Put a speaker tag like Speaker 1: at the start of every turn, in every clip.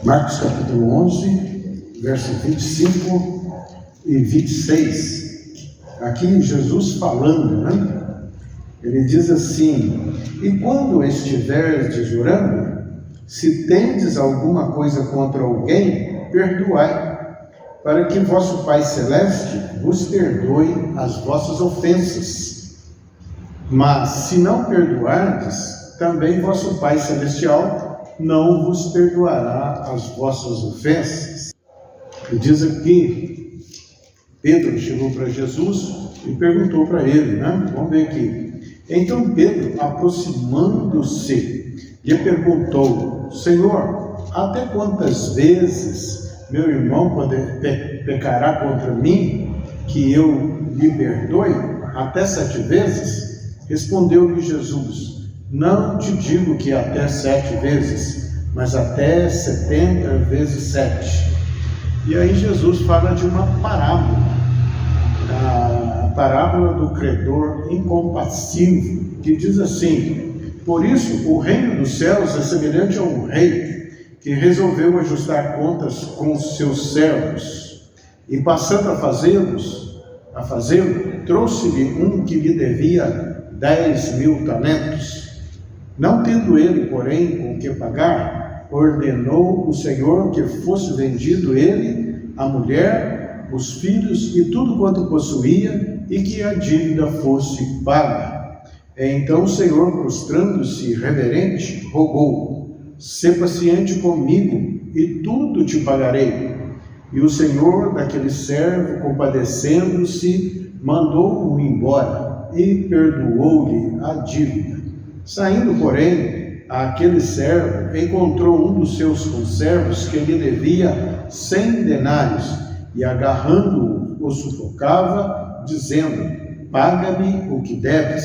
Speaker 1: Marcos capítulo 11, versos 25 e 26. Aqui Jesus falando, né? Ele diz assim: e quando estiverdes orando, se tendes alguma coisa contra alguém, perdoai, para que vosso Pai Celeste vos perdoe as vossas ofensas. Mas se não perdoardes, também vosso Pai Celestial não vos perdoará as vossas ofensas. E diz aqui, Pedro chegou para Jesus e perguntou para ele, né? Vamos ver aqui. Então Pedro, aproximando-se, lhe perguntou: Senhor, até quantas vezes meu irmão pecará contra mim, que eu lhe perdoe? Até 7 vezes? Respondeu-lhe Jesus: não te digo que até 7 vezes, mas até 70 vezes 7. E aí Jesus fala de uma parábola, a parábola do credor incompassivo, que diz assim: por isso o reino dos céus é semelhante a um rei que resolveu ajustar contas com os seus servos, e passando a fazê-lo, trouxe-lhe um que lhe devia 10.000 talentos. Não tendo ele, porém, com que pagar, ordenou o Senhor que fosse vendido ele, a mulher, os filhos e tudo quanto possuía, e que a dívida fosse paga. Então o Senhor, prostrando-se reverente, rogou: sê paciente comigo, e tudo te pagarei. E o Senhor daquele servo, compadecendo-se, mandou-o embora e perdoou-lhe a dívida. Saindo, porém, aquele servo encontrou um dos seus conservos que lhe devia 100 denários, e agarrando-o, o sufocava, dizendo: paga-me o que deves.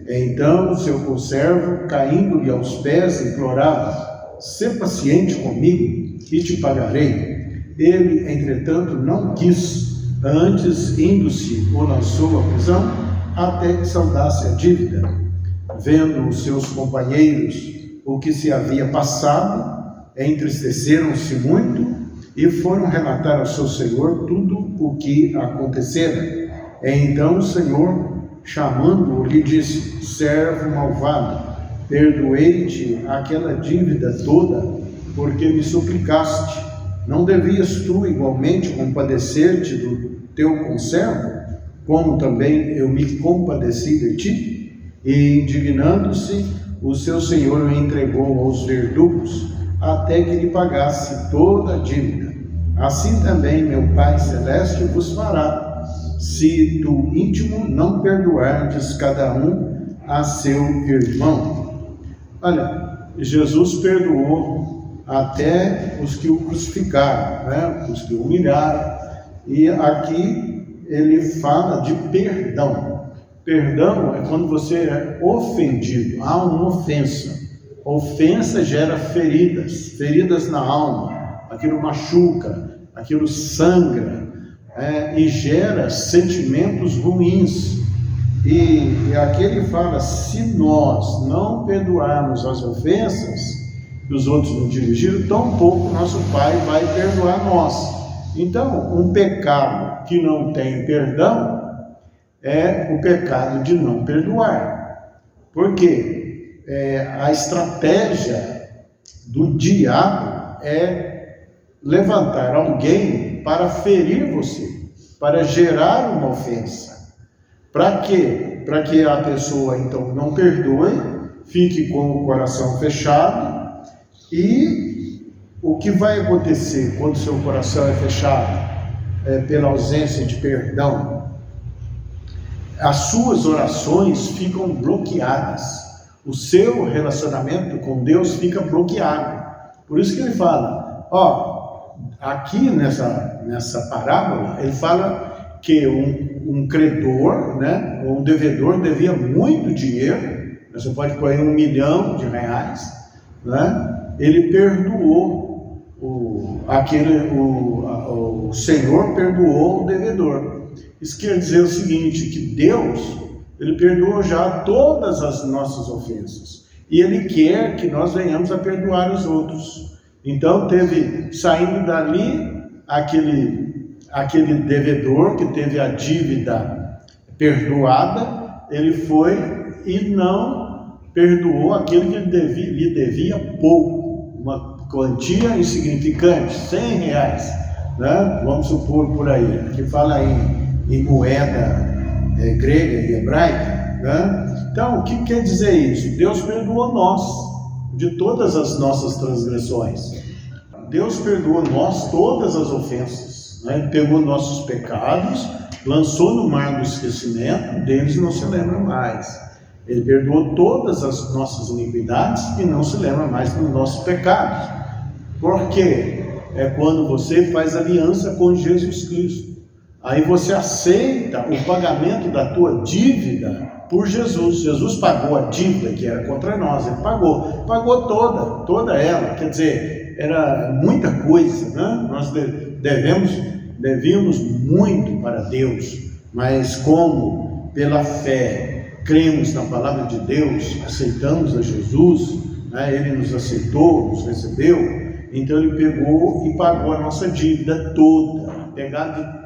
Speaker 1: Então o seu conservo, caindo-lhe aos pés, implorava: sê paciente comigo e te pagarei. Ele, entretanto, não quis, antes, indo-se, o lançou à prisão, até que saldasse a dívida. Vendo os seus companheiros o que se havia passado, entristeceram-se muito e foram relatar ao seu senhor tudo o que acontecera. Então o Senhor, chamando-o, lhe disse: servo malvado, perdoei-te aquela dívida toda, porque me suplicaste. Não devias tu igualmente compadecer-te do teu conservo, como também eu me compadeci de ti? E, indignando-se, o seu senhor o entregou aos verdugos, até que lhe pagasse toda a dívida. Assim também meu Pai Celeste vos fará, se do íntimo não perdoardes cada um a seu irmão. Olha, Jesus perdoou até os que o crucificaram, né? Os que o humilharam. E aqui ele fala de perdão. Perdão é quando você é ofendido, há uma ofensa. Ofensa gera feridas na alma, aquilo machuca, aquilo sangra, e gera sentimentos ruins. E aqui ele fala: se nós não perdoarmos as ofensas que os outros nos dirigiram, tampouco nosso Pai vai perdoar nós. Então, um pecado que não tem perdão é o pecado de não perdoar. Porque a estratégia do diabo é levantar alguém para ferir você, para gerar uma ofensa. Para quê? Para que a pessoa então não perdoe, fique com o coração fechado. E o que vai acontecer quando seu coração é fechado? Pela ausência de perdão, as suas orações ficam bloqueadas, o seu relacionamento com Deus fica bloqueado. Por isso que ele fala, aqui nessa parábola, ele fala que um credor, né, um devedor devia muito dinheiro, você pode pôr aí R$1 milhão, né? Ele perdoou, o Senhor perdoou o devedor. Isso quer dizer o seguinte, que Deus, Ele perdoou já todas as nossas ofensas. E Ele quer que nós venhamos a perdoar os outros. Então saindo dali, aquele devedor que teve a dívida perdoada, ele foi e não perdoou aquele que lhe devia pouco, uma quantia insignificante, R$100, né? Vamos supor por aí, que fala em moeda grega e hebraica, né? Então, o que quer dizer isso? Deus perdoou nós de todas as nossas transgressões. Deus perdoou nós todas as ofensas, né? Ele pegou nossos pecados, lançou no mar do esquecimento, deles não se lembra mais. Ele perdoou todas as nossas iniquidades e não se lembra mais dos nossos pecados. Por quê? É quando você faz aliança com Jesus Cristo. Aí você aceita o pagamento da tua dívida por Jesus. Jesus pagou a dívida que era contra nós, ele pagou toda ela, quer dizer, era muita coisa, né? Nós devíamos muito para Deus, mas como pela fé cremos na palavra de Deus, aceitamos a Jesus, né? Ele nos aceitou, nos recebeu, então ele pegou e pagou a nossa dívida toda,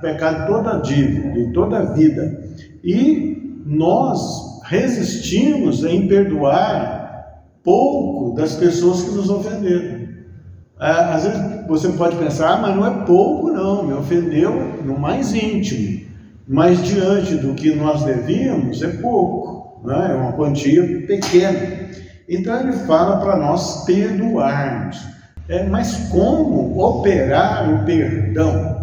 Speaker 1: pecado toda a dívida, de toda a vida, e nós resistimos em perdoar pouco das pessoas que nos ofenderam. Às vezes você pode pensar, mas não é pouco não, me ofendeu no mais íntimo, mas diante do que nós devíamos é pouco, né? É uma quantia pequena. Então ele fala para nós perdoarmos. Mas como operar o perdão?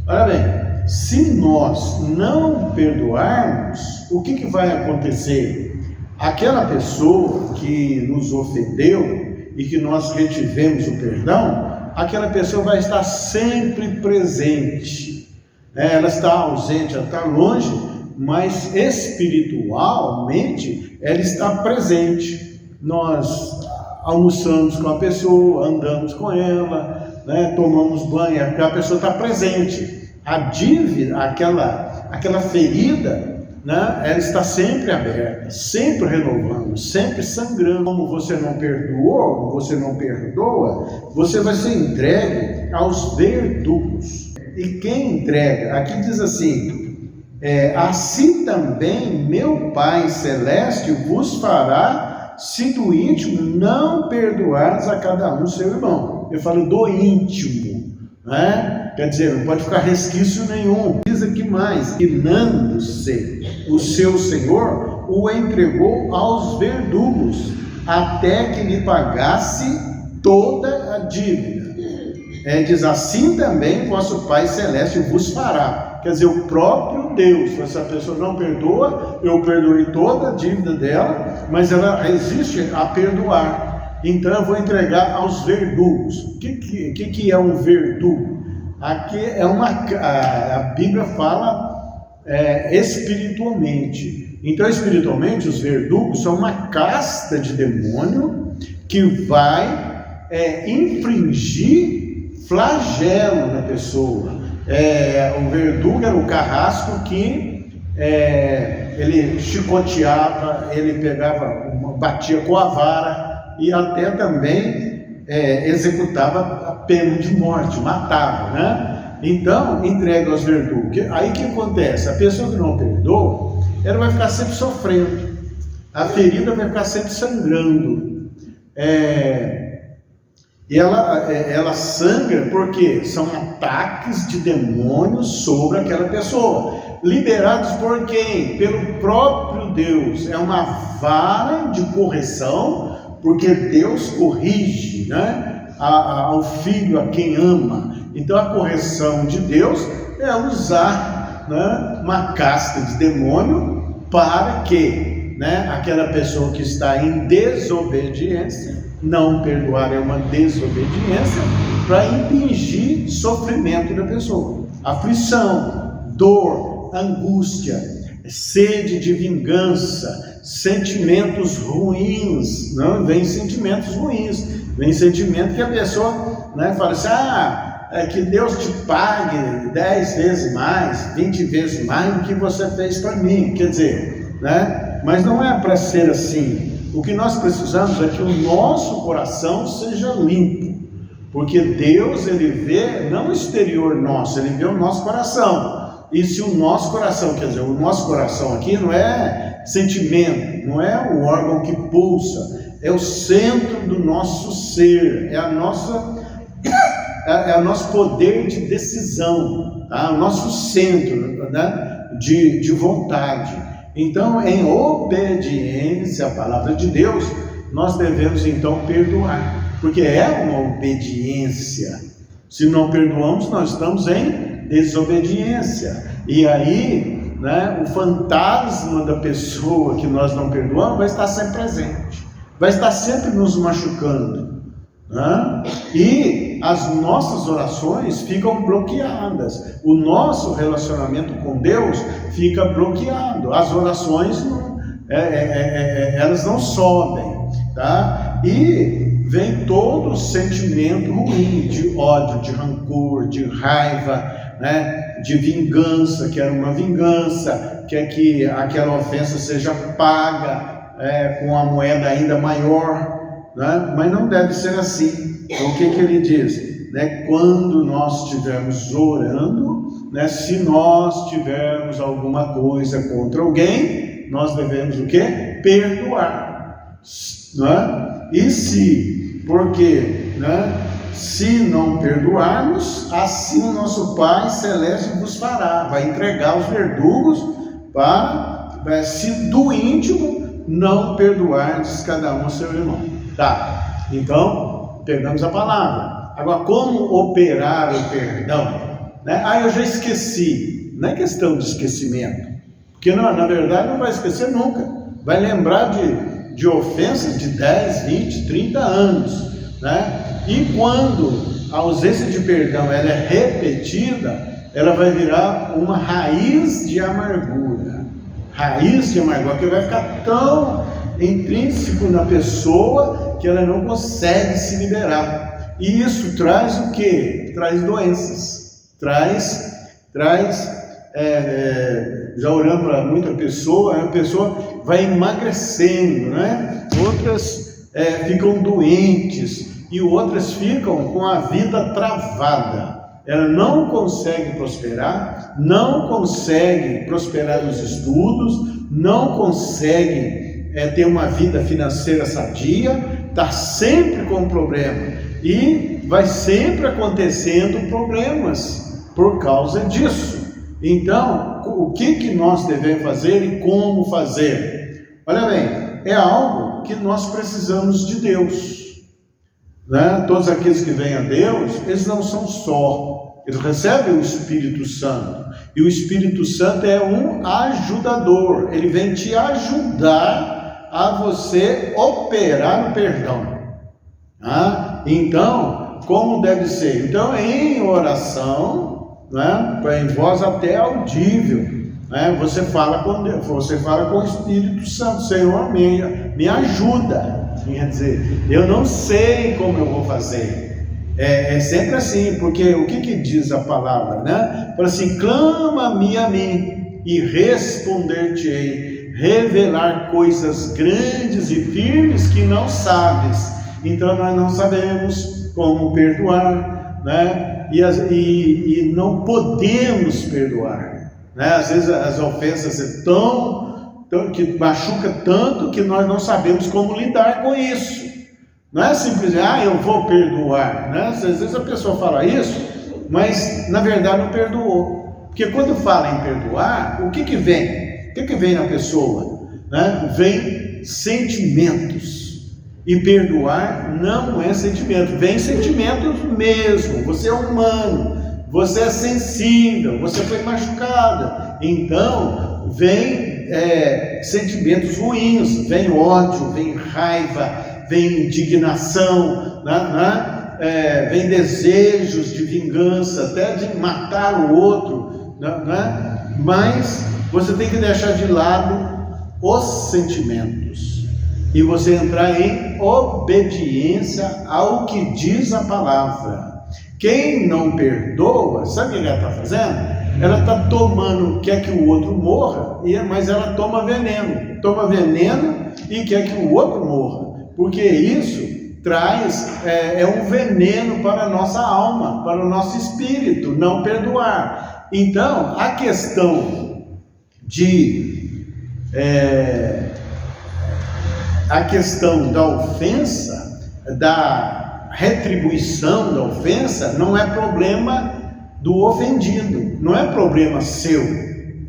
Speaker 1: Olha bem, se nós não perdoarmos, o que vai acontecer? Aquela pessoa que nos ofendeu e que nós retivemos o perdão, aquela pessoa vai estar sempre presente. Ela está ausente, ela está longe, mas espiritualmente ela está presente. Nós almoçamos com a pessoa, andamos com ela, né, tomamos banho, a pessoa está presente. A dívida, aquela ferida, né, ela está sempre aberta, sempre renovando, sempre sangrando. Como você não perdoou, você não perdoa, você vai ser entregue aos verdugos. E quem entrega? Aqui diz assim, assim também meu Pai Celeste vos fará, se do íntimo não perdoares a cada um seu irmão. Eu falo do íntimo, né? Quer dizer, não pode ficar resquício nenhum. Diz aqui mais, irando-se o seu Senhor, o entregou aos verdugos, até que lhe pagasse toda a dívida. Diz, assim também vosso Pai Celeste vos fará. Quer dizer, o próprio Deus, se essa pessoa não perdoa, eu perdoei toda a dívida dela, mas ela resiste a perdoar. Então eu vou entregar aos verdugos. O que é um verdugo? Aqui a Bíblia fala espiritualmente. Então, espiritualmente, os verdugos são uma casta de demônio que vai infringir flagelo na pessoa. O verdugo era o carrasco que ele chicoteava, ele batia com a vara e até também executava a pena de morte, matava, né? Então, entrega aos verdugos. Aí o que acontece? A pessoa que não perdoa, ela vai ficar sempre sofrendo, a ferida vai ficar sempre sangrando. E ela sangra porque são ataques de demônios sobre aquela pessoa, liberados por quem? Pelo próprio Deus. É uma vara de correção, porque Deus corrige, né, ao filho a quem ama. Então a correção de Deus é usar, né, uma casta de demônio para que, né, aquela pessoa que está em desobediência, não perdoar é uma desobediência, para impingir sofrimento da pessoa, aflição, dor, angústia, sede de vingança, sentimentos ruins. Não vem sentimentos ruins, vem sentimento que a pessoa, né, fala assim, que Deus te pague 10 vezes mais, 20 vezes mais do que você fez para mim, quer dizer, né? Mas não é para ser assim. O que nós precisamos é que o nosso coração seja limpo, Porque Deus, ele vê não o exterior nosso, ele vê o nosso coração. E se o nosso coração, quer dizer, o nosso coração aqui não é sentimento, não é o órgão que pulsa, é o centro do nosso ser, é o nosso poder de decisão, tá? O nosso centro, né? de vontade. Então, em obediência à palavra de Deus, nós devemos então perdoar, porque é uma obediência. Se não perdoamos, nós estamos em desobediência. E aí, né, o fantasma da pessoa que nós não perdoamos vai estar sempre presente, vai estar sempre nos machucando, né? E as nossas orações ficam bloqueadas, o nosso relacionamento com Deus fica bloqueado, as orações elas não sobem, tá? E vem todo o sentimento ruim, de ódio, de rancor, de raiva, né? De vingança, quer uma vingança, quer que aquela ofensa seja paga com a moeda ainda maior, né? Mas não deve ser assim. Então, o que ele diz? Né? Quando nós estivermos orando, né? Se nós tivermos alguma coisa contra alguém, nós devemos o quê? Perdoar, né? E se, porque, né? Se não perdoarmos, assim o nosso Pai Celeste vos fará, vai entregar os verdugos para, se do íntimo não perdoardes cada um a seu irmão. Tá, então, pegamos a palavra. Agora, como operar o perdão? Né? Eu já esqueci. Não é questão de esquecimento, porque na verdade não vai esquecer nunca. Vai lembrar de ofensas de 10, 20, 30 anos, né? E quando a ausência de perdão ela é repetida, ela vai virar uma raiz de amargura. Raiz de amargura, que vai ficar tão intrínseco na pessoa que ela não consegue se liberar. E isso traz o quê? Traz doenças. Já orando para muita pessoa, a pessoa vai emagrecendo, né? Outras ficam doentes e outras ficam com a vida travada. Ela não consegue prosperar nos estudos, não consegue ter uma vida financeira sadia, está sempre com problema e vai sempre acontecendo problemas por causa disso. Então, o que nós devemos fazer e como fazer? Olha bem, é algo que nós precisamos de Deus, né? Todos aqueles que vêm a Deus, eles não são só, eles recebem o Espírito Santo, e o Espírito Santo é um ajudador, ele vem te ajudar a você operar o perdão. Então, como deve ser? Então, em oração, né, em voz até audível, né, você fala com Deus, você fala com o Espírito Santo. Senhor, me ajuda. Quer dizer, eu não sei como eu vou fazer. É sempre assim, porque o que diz a palavra, né? Fala assim: clama-me a mim e responder-te-ei, revelar coisas grandes e firmes que não sabes. Então nós não sabemos como perdoar, né? E não podemos perdoar, né? Às vezes as ofensas são tão que machuca tanto que nós não sabemos como lidar com isso. Não é simplesmente, eu vou perdoar, né? Às vezes a pessoa fala isso, mas na verdade não perdoou. Porque quando fala em perdoar, o que vem? O que vem na pessoa? Né? Vem sentimentos. E perdoar não é sentimento, vem sentimentos mesmo. Você é humano, você é sensível, você foi machucada. Então, vem sentimentos ruins, vem ódio, vem raiva, vem indignação, né? Vem desejos de vingança, até de matar o outro, né? Mas você tem que deixar de lado os sentimentos e você entrar em obediência ao que diz a palavra. Quem não perdoa, sabe o que ela está fazendo? Ela está tomando, quer que o outro morra, mas ela toma veneno e quer que o outro morra, porque isso é um veneno para a nossa alma, para o nosso espírito, não perdoar. Então, a questão da ofensa, da retribuição da ofensa, não é problema do ofendido, não é problema seu,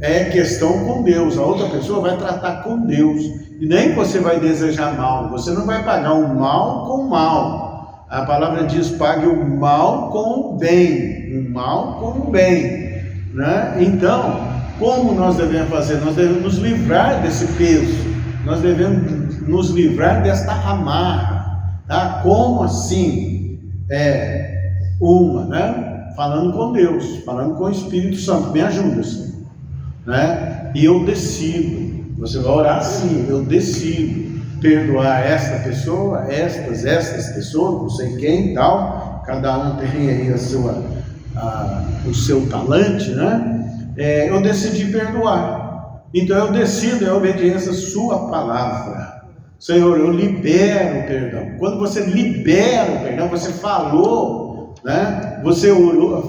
Speaker 1: é questão com Deus. A outra pessoa vai tratar com Deus, e nem você vai desejar mal, você não vai pagar o mal com o mal. A palavra diz: pague o mal com o bem, o mal com o bem, né? Então, como nós devemos fazer? Nós devemos nos livrar desse peso, nós devemos nos livrar desta amarra, tá? Como assim? Né? Falando com Deus, falando com o Espírito Santo, me ajuda, Senhor, né? E eu decido. Você vai orar assim: eu decido perdoar esta pessoa, estas pessoas, não sei quem, tal. Cada um tem aí o seu talante, né? Eu decidi perdoar. Então eu decido, em obediência à sua palavra. Senhor, eu libero o perdão. Quando você libera o perdão, você falou, né? Você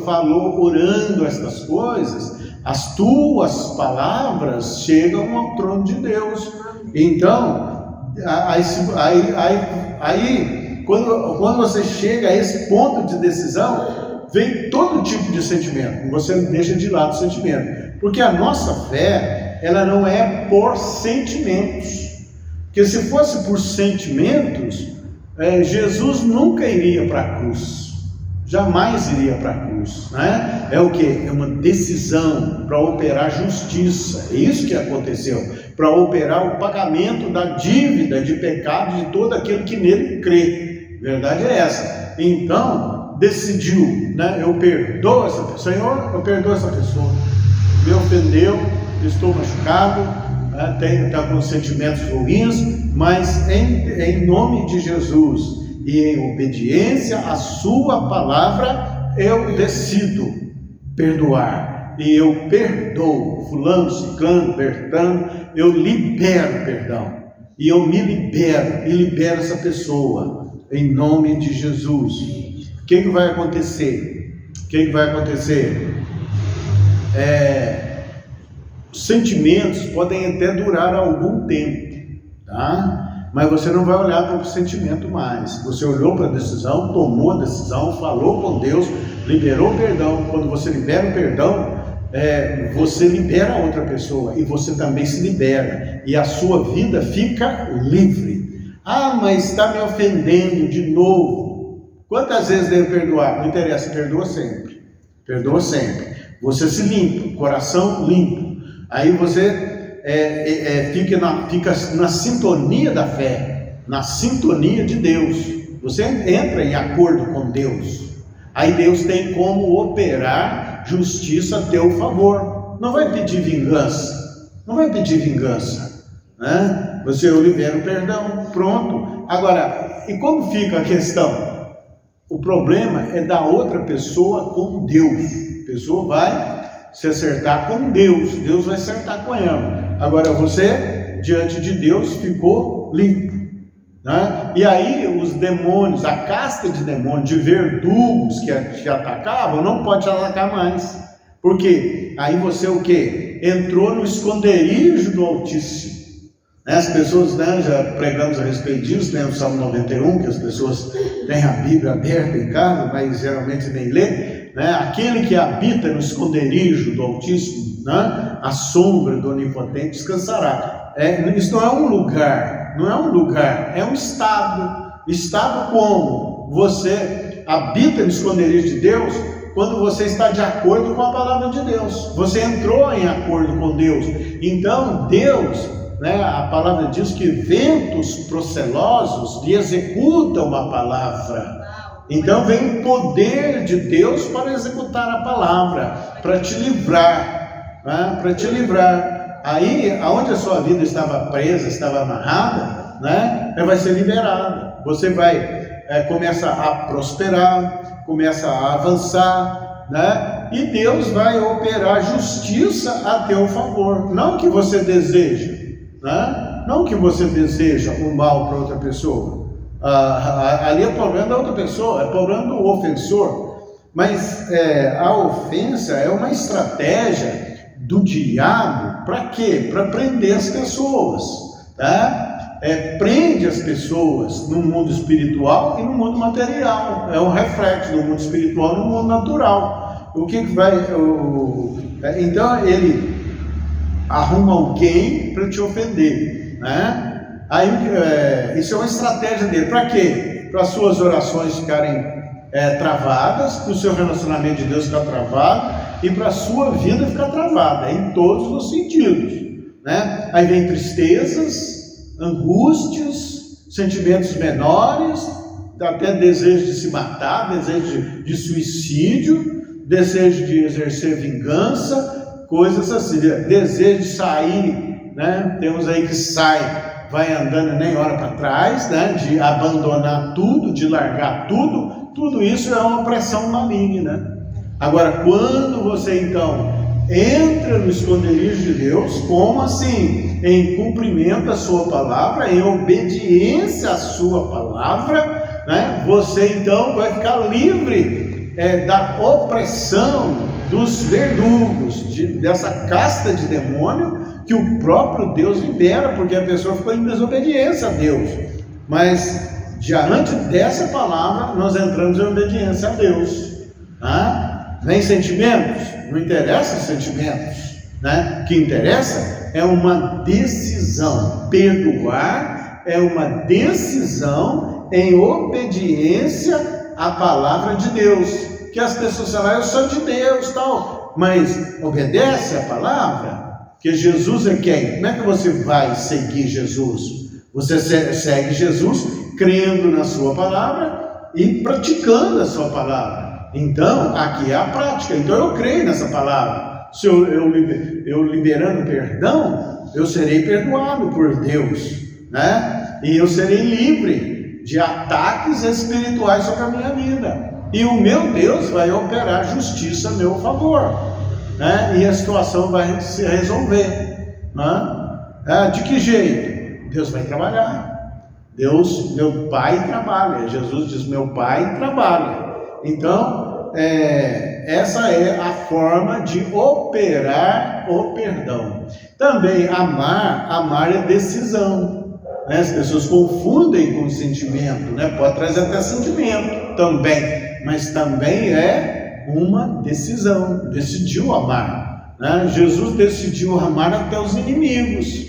Speaker 1: falou orando estas coisas, as tuas palavras chegam ao trono de Deus. Então, quando você chega a esse ponto de decisão, vem todo tipo de sentimento. Você deixa de lado o sentimento, porque a nossa fé, ela não é por sentimentos. Porque se fosse por sentimentos, Jesus nunca iria para a cruz. Jamais iria para a cruz, né? É o que? É uma decisão para operar justiça. É isso que aconteceu, para operar o pagamento da dívida de pecado de todo aquele que nele crê. A verdade é essa. Então, decidiu, né? Eu perdoo essa pessoa. Senhor, eu perdoo essa pessoa. Me ofendeu, estou machucado, está com sentimentos ruins, mas em nome de Jesus e em obediência à sua palavra, eu decido perdoar. E eu perdoo fulano, ciclano, bertano, eu libero perdão. E eu me libero e libero essa pessoa, em nome de Jesus. O que vai acontecer? Os sentimentos podem até durar algum tempo, tá? Mas você não vai olhar para o sentimento mais. Você olhou para a decisão, tomou a decisão, falou com Deus, liberou o perdão. Quando você libera o perdão, você libera a outra pessoa e você também se libera, e a sua vida fica livre. Ah, mas está me ofendendo de novo. Quantas vezes devo perdoar? Não interessa, perdoa sempre. Perdoa sempre. Você se limpa, coração limpo. Aí você fica na sintonia da fé, na sintonia de Deus. Você entra em acordo com Deus. Aí Deus tem como operar justiça a teu favor. Não vai pedir vingança. Né? Você libera o perdão, pronto. Agora, e como fica a questão? O problema é da outra pessoa com Deus. A pessoa vai se acertar com Deus, Deus vai acertar com ela. Agora você, diante de Deus, ficou limpo, né? E aí os demônios, a casta de demônios, de verdugos que atacavam, não pode te atacar mais. Por quê? Aí você o quê? Entrou no esconderijo do Altíssimo. As pessoas, né, já pregamos a respeito disso, né, o Salmo 91, que as pessoas têm a Bíblia aberta em casa, mas geralmente nem lê. Né? Aquele que habita no esconderijo do Altíssimo, né? A sombra do Onipotente descansará. Isso não é um lugar, é um estado. Estado como? Você habita no esconderijo de Deus quando você está de acordo com a palavra de Deus. Você entrou em acordo com Deus. Então Deus, né, a palavra diz que ventos procelosos lhe executam a palavra. Então vem o poder de Deus para executar a palavra, para te livrar, né? Para te livrar. Aí, aonde a sua vida estava presa, estava amarrada, né? Ela vai ser liberada. Você vai começa a prosperar, começa a avançar, né? E Deus vai operar justiça a teu favor. Não que você deseja, né? Não que você deseja o mal para outra pessoa. Ali é problema da outra pessoa, é problema do ofensor. Mas a ofensa é uma estratégia do diabo. Para quê? Para prender as pessoas, tá? Prende as pessoas no mundo espiritual e no mundo material. É um reflexo do mundo espiritual no mundo natural. O que vai... Então ele arruma alguém para te ofender, né? Aí, isso é uma estratégia dele. Para quê? Para as suas orações ficarem travadas, para o seu relacionamento de Deus ficar travado e para a sua vida ficar travada, em todos os sentidos, né? Aí vem tristezas, angústias, sentimentos menores, até desejo de se matar, desejo de suicídio, desejo de exercer vingança, coisas assim, desejo de sair, né? Temos aí que vai andando e nem olha para trás, né? De abandonar tudo, de largar tudo isso é uma pressão maligna. Agora, quando você então entra no esconderijo de Deus, como assim? Em cumprimento à sua palavra, em obediência à sua palavra, né? Você então vai ficar livre da opressão dos verdugos, dessa casta de demônio que o próprio Deus libera, porque a pessoa ficou em desobediência a Deus. Mas diante dessa palavra nós entramos em obediência a Deus, né? Nem sentimentos, não interessa os sentimentos, né? O que interessa é uma decisão. Perdoar é uma decisão em obediência à palavra de Deus. Que as pessoas falam, eu sou de Deus, tal, mas obedece a palavra. Que Jesus é quem? Como é que você vai seguir Jesus? Você segue Jesus crendo na sua palavra e praticando a sua palavra. Então, aqui é a prática. Então, eu creio nessa palavra. Se eu liberando perdão, eu serei perdoado por Deus, né? E eu serei livre de ataques espirituais sobre a minha vida. E o meu Deus vai operar justiça a meu favor, né? E a situação vai se resolver, né? De que jeito? Deus vai trabalhar. Deus, meu Pai trabalha. Jesus diz, meu Pai trabalha. Então, essa é a forma de operar o perdão. Também amar é decisão, né? As pessoas confundem com sentimento, né? Pode trazer até sentimento também, mas também é uma decisão. Decidiu amar, né? Jesus decidiu amar até os inimigos,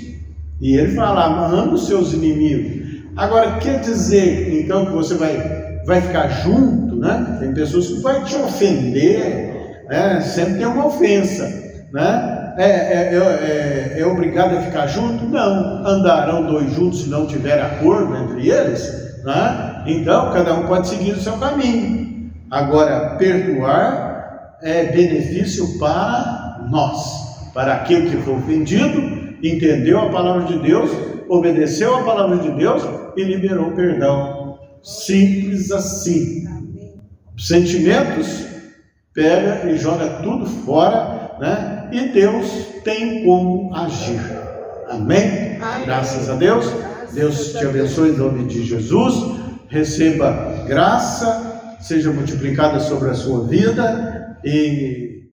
Speaker 1: e ele fala, ama os seus inimigos. Agora, quer dizer então que você vai ficar junto, né? Tem pessoas que vão te ofender, né? Sempre tem uma ofensa, né? É obrigado a ficar junto? Não. Andarão dois juntos se não tiver acordo entre eles, né? Então cada um pode seguir o seu caminho. Agora, perdoar é benefício para nós, para aquele que foi ofendido, entendeu a palavra de Deus, obedeceu a palavra de Deus e liberou perdão. Simples assim. Sentimentos, pega e joga tudo fora, né? E Deus tem como agir. Amém? Graças a Deus. Deus te abençoe em nome de Jesus. Receba graça, seja multiplicada sobre a sua vida e